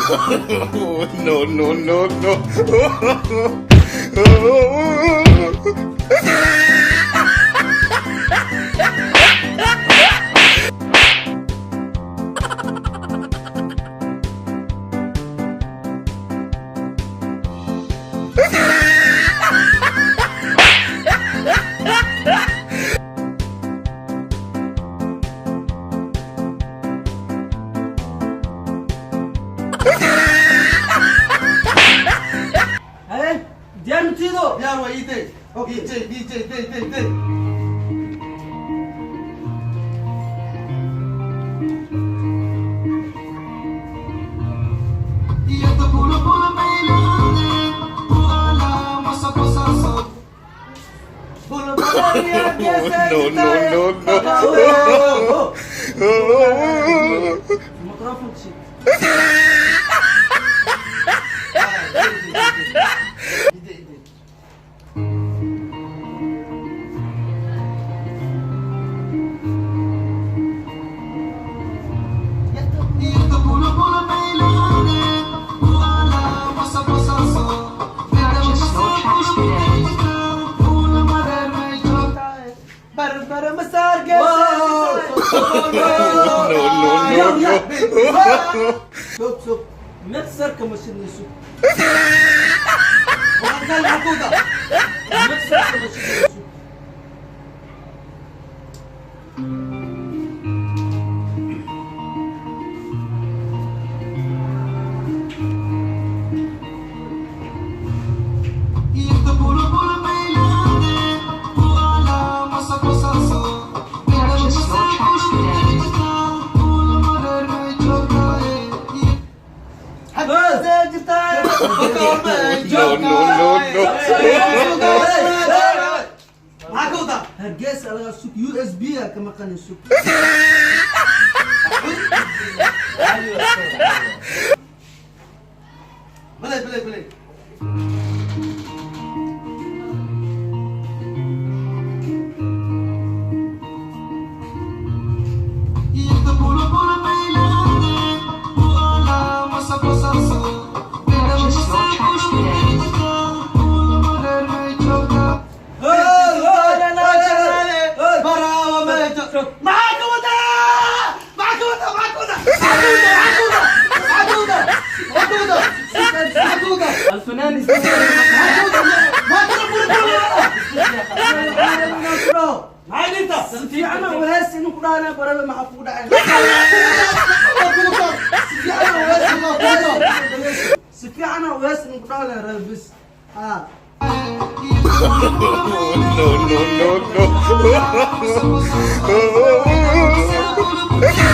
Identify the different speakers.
Speaker 1: No, no, no, no.
Speaker 2: Biar wa ite. DJ.
Speaker 1: No.
Speaker 2: Mikrofon sih. Barang besar Sup. Mixer ke mesin sup. Warga aku dah. Mixer ke mesin sup. Aku tak. Guys, alaga sup USB ya kemakan sup. Boleh. Alfinan في أنا وهاس إنه كنا برا ما أفودا سفي أنا وهاس إنه كنا ربس
Speaker 1: No.